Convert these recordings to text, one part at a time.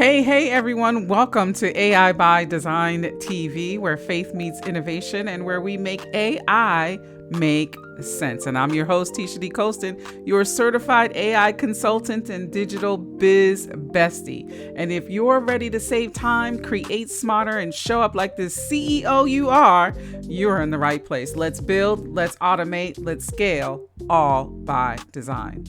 Hey, everyone. Welcome to AI by Design TV, where faith meets innovation and where we make AI make sense. And I'm your host, Tisha D. Colston, your certified AI consultant and digital biz bestie. And if you're ready to save time, create smarter, and show up like the CEO you are, you're in the right place. Let's build, let's automate, let's scale, all by design.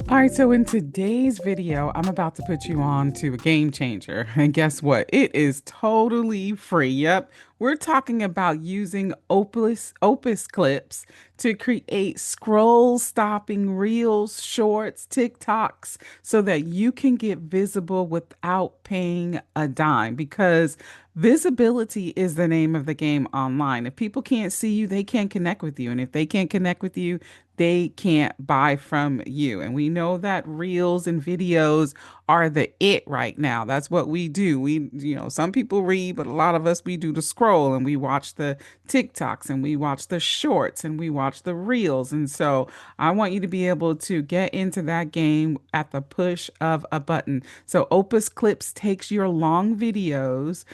All right, so in today's video, I'm about to put you on to a game changer. And guess what? It is totally free. Yep. We're talking about using Opus Clips to create scroll stopping reels, shorts, TikToks so that you can get visible without paying a dime, because visibility is the name of the game online. If people can't see you, they can't connect with you. And if they can't connect with you, they can't buy from you. And we know that reels and videos are the it right now. That's what we do. Some people read, but a lot of us, we do the scroll and we watch the TikToks and we watch the shorts and we watch the reels. And so I want you to be able to get into that game at the push of a button. So Opus Clips takes your long videos.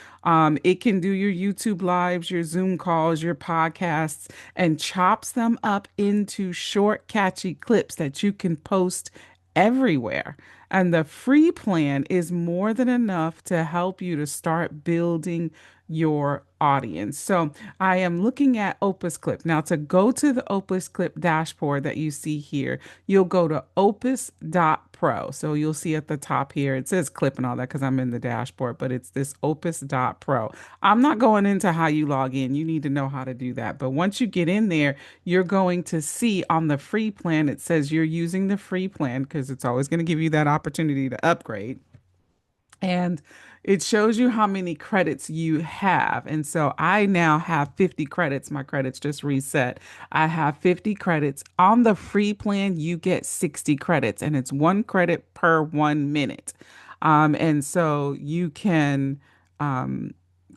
It can do your YouTube lives, your Zoom calls, your podcasts, and chops them up into short, catchy clips that you can post everywhere. And the free plan is more than enough to help you to start building your audience. So I am looking at Opus Clip. Now, to go to the Opus Clip dashboard that you see here, you'll go to opus.pro. So you'll see at the top here, it says clip and all that because I'm in the dashboard, but it's this opus.pro. I'm not going into how you log in. You need to know how to do that. But once you get in there, you're going to see on the free plan, it says you're using the free plan because it's always going to give you that opportunity to upgrade. And it shows you how many credits you have. And so I now have 50 credits. My credits just reset. I have 50 credits. On the free plan, you get 60 credits, and it's 1 credit per 1 minute. And so you can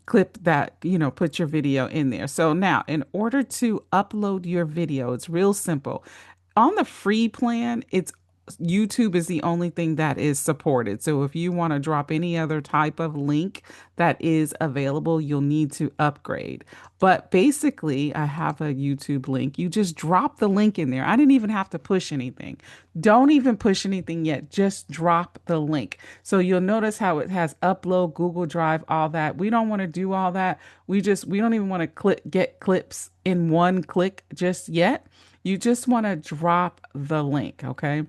clip that, put your video in there. So now, in order to upload your video, it's real simple. On the free plan, it's YouTube is the only thing that is supported. So if you want to drop any other type of link that is available, you'll need to upgrade. But basically, I have a YouTube link. You just drop the link in there. I didn't even have to push anything. Don't even push anything yet. Just drop the link. So you'll notice how it has upload, Google Drive, all that. We don't want to do all that. We don't even want to get clips in one click just yet. You just want to drop the link, okay?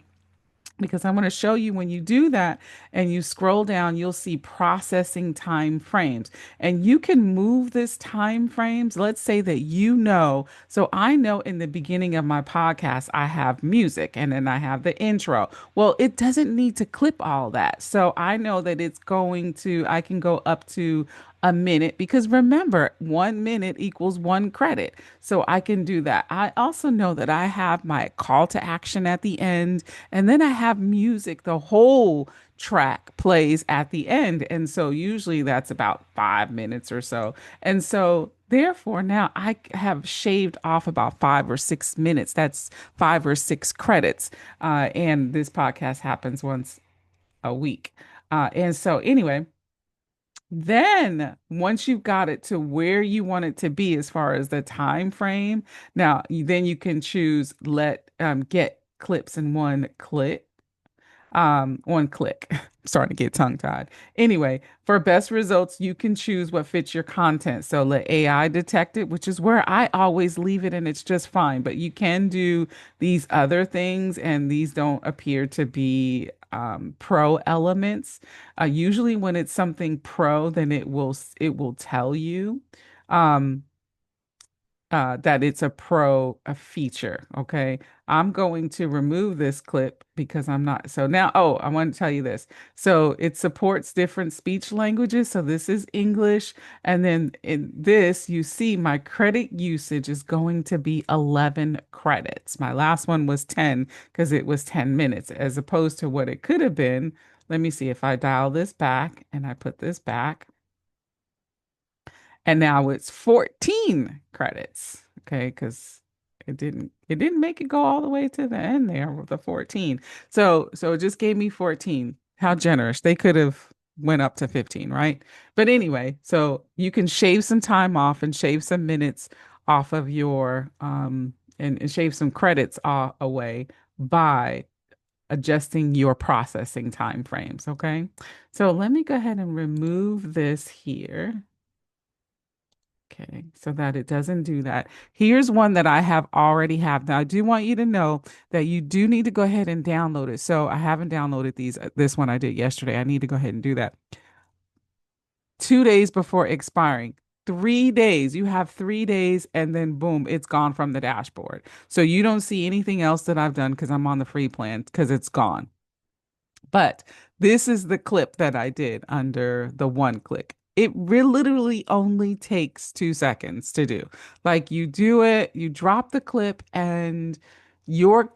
Because I'm going to show you when you do that and you scroll down, you'll see processing time frames. And you can move this time frames. Let's say that so I know in the beginning of my podcast, I have music and then I have the intro. Well, it doesn't need to clip all that. So I know that I can go up to a minute, because remember, 1 minute equals 1 credit. So I can do that. I also know that I have my call to action at the end, and then I have music. The whole track plays at the end. And so usually that's about 5 minutes or so. And so therefore, now I have shaved off about 5 or 6 minutes. That's 5 or 6 credits. And this podcast happens once a week. And so anyway, then once you've got it to where you want it to be as far as the time frame, then you can choose let get clips in 1 click. 1 click. Starting to get tongue tied. Anyway, for best results, you can choose what fits your content. So let AI detect it, which is where I always leave it, and it's just fine. But you can do these other things, and these don't appear to be pro elements. Usually, when it's something pro, then it will tell you. Um, that it's a feature. Okay. I'm going to remove this clip because I'm not. So now, I want to tell you this. So it supports different speech languages. So this is English. And then in this, you see my credit usage is going to be 11 credits. My last one was 10 because it was 10 minutes, as opposed to what it could have been. Let me see if I dial this back and I put this back. And now it's 14 credits. Okay, because it didn't make it go all the way to the end there with the 14. So it just gave me 14. How generous. They could have went up to 15, right? But anyway, so you can shave some time off and shave some minutes off of your and shave some credits away by adjusting your processing time frames, okay? So let me go ahead and remove this here. Okay, so that it doesn't do that. Here's one that I have already have. Now, I do want you to know that you do need to go ahead and download it. So I haven't downloaded these. This one I did yesterday. I need to go ahead and do that. 2 days before expiring. 3 days. You have 3 days, and then boom, it's gone from the dashboard. So you don't see anything else that I've done because I'm on the free plan because it's gone. But this is the clip that I did under the one click. Literally only takes 2 seconds to do. Like you do it, you drop the clip, and you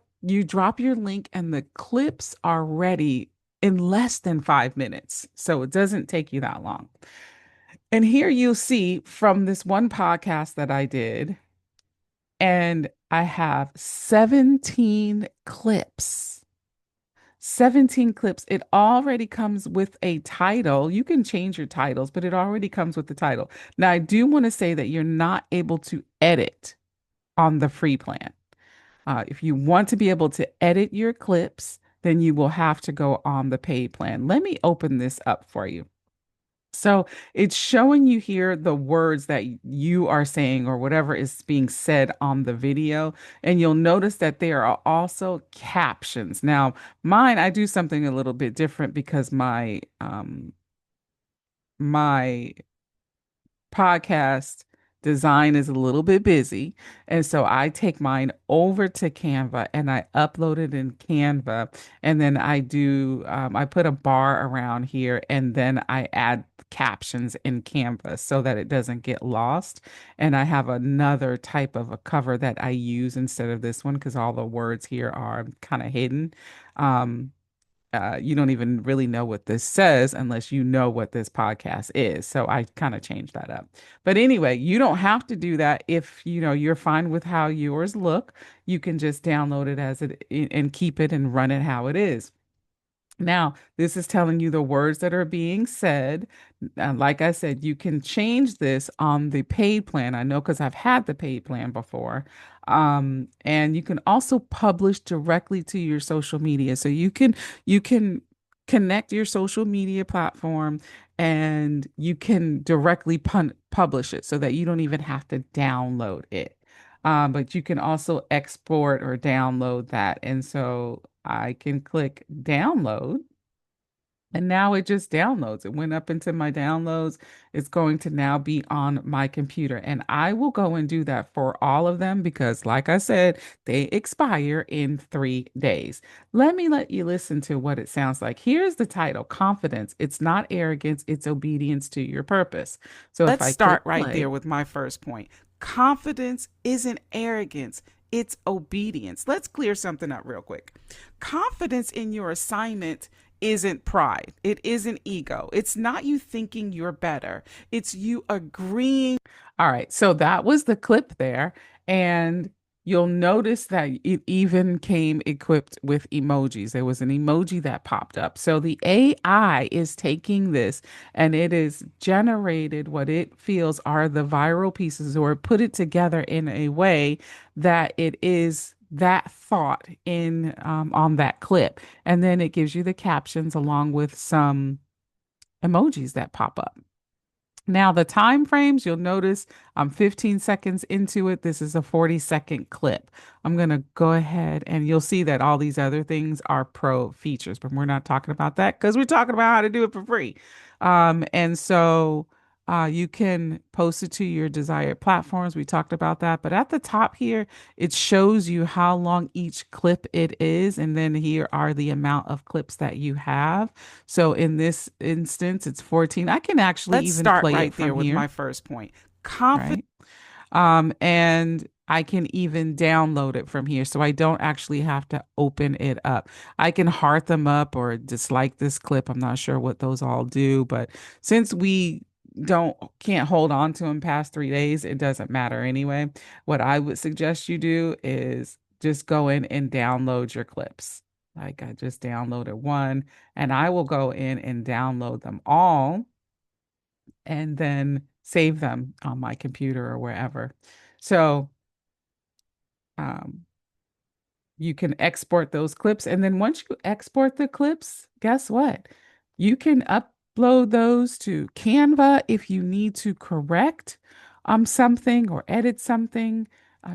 drop your link, and the clips are ready in less than 5 minutes. So it doesn't take you that long. And here you'll see from this one podcast that I did, and I have 17 clips. 17 clips. It already comes with a title. You can change your titles, but it already comes with the title. Now, I do want to say that you're not able to edit on the free plan. If you want to be able to edit your clips, then you will have to go on the paid plan. Let me open this up for you. So it's showing you here the words that you are saying or whatever is being said on the video. And you'll notice that there are also captions. Now, mine, I do something a little bit different because my podcast design is a little bit busy. And so I take mine over to Canva and I upload it in Canva. And then I put a bar around here and then I add captions in Canva so that it doesn't get lost. And I have another type of a cover that I use instead of this one because all the words here are kind of hidden. Um, you don't even really know what this says unless you know what this podcast is. So I kind of changed that up. But anyway, you don't have to do that if you're fine with how yours look. You can just download it as it and keep it and run it how it is. Now, this is telling you the words that are being said. Like I said, you can change this on the paid plan. I know because I've had the paid plan before. And you can also publish directly to your social media. So you can connect your social media platform and you can directly publish it so that you don't even have to download it. But you can also export or download that. And so I can click download. And now it just downloads. It went up into my downloads. It's going to now be on my computer. And I will go and do that for all of them because, like I said, they expire in 3 days. Let you listen to what it sounds like. Here's the title, Confidence. It's not arrogance, it's obedience to your purpose. So if Let's I start click right there play, with my first point. Confidence isn't arrogance, it's obedience. Let's clear something up real quick. Confidence in your assignment isn't pride, it isn't ego. It's not you thinking you're better, it's you agreeing. all right, so that was the clip there. And you'll notice that it even came equipped with emojis. There was an emoji that popped up. So the AI is taking this and it is generated what it feels are the viral pieces or put it together in a way that it is that thought in on that clip. And then it gives you the captions along with some emojis that pop up. Now, the time frames, you'll notice I'm 15 seconds into it. This is a 40-second clip. I'm going to go ahead and you'll see that all these other things are pro features, but we're not talking about that because we're talking about how to do it for free. And so you can post it to your desired platforms. We talked about that. But at the top here, it shows you how long each clip it is. And then here are the amount of clips that you have. So in this instance, it's 14. I can actually Let's even start play it right there from with here, my first point. Confidence. right? And I can even download it from here. So I don't actually have to open it up. I can heart them up or dislike this clip. I'm not sure what those all do, but since we don't can't hold on to them past 3 days, it doesn't matter anyway. What I would suggest you do is just go in and download your clips. Like I just downloaded one, and I will go in and download them all and then save them on my computer or wherever. So um, you can export those clips. And then once you export the clips, guess what? You can upload those to Canva if you need to correct something or edit something.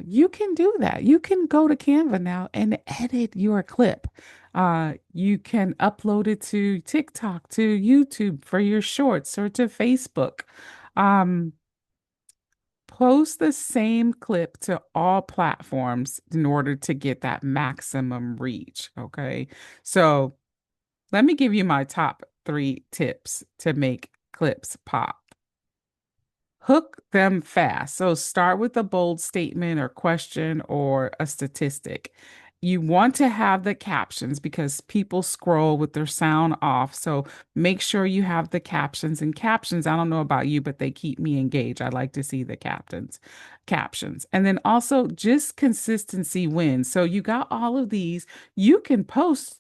You can do that. You can go to Canva now and edit your clip. You can upload it to TikTok, to YouTube for your shorts, or to Facebook. Um, Post the same clip to all platforms in order to get that maximum reach. Okay. So let me give you my top 3 tips to make clips pop. Hook them fast. So start with a bold statement or question or a statistic. You want to have the captions because people scroll with their sound off. So make sure you have the captions. And captions, I don't know about you, but they keep me engaged. I like to see the captions. And then also just consistency wins. So you got all of these. You can post,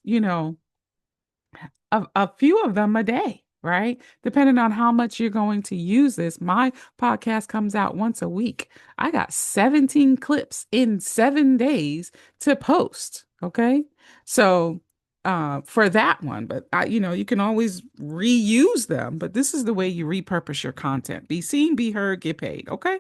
a few of them a day, right? Depending on how much you're going to use this. My podcast comes out once a week. I got 17 clips in 7 days to post. Okay. So for that one, but you can always reuse them, but this is the way you repurpose your content. Be seen, be heard, get paid. Okay.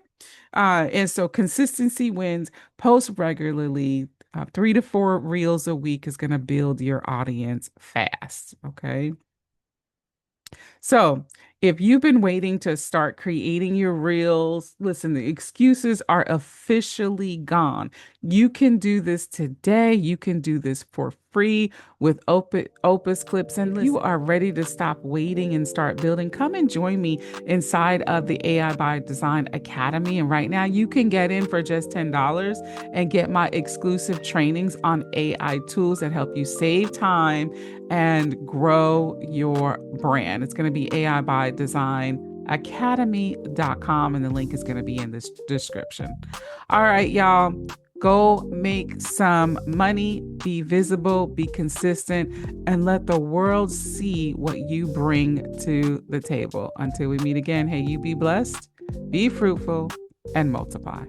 And so consistency wins, post regularly, 3 to 4 reels a week is going to build your audience fast. Okay. So, if you've been waiting to start creating your reels, listen, the excuses are officially gone. You can do this today. You can do this for free with Opus Clips. And if you are ready to stop waiting and start building, come and join me inside of the AI by Design Academy. And right now, you can get in for just $10 and get my exclusive trainings on AI tools that help you save time and grow your brand. It's going to be AI by Design Academy.com, and the link is going to be in this description. All right, y'all. Go make some money, be visible, be consistent, and let the world see what you bring to the table. Until we meet again, hey, you be blessed, be fruitful, and multiply.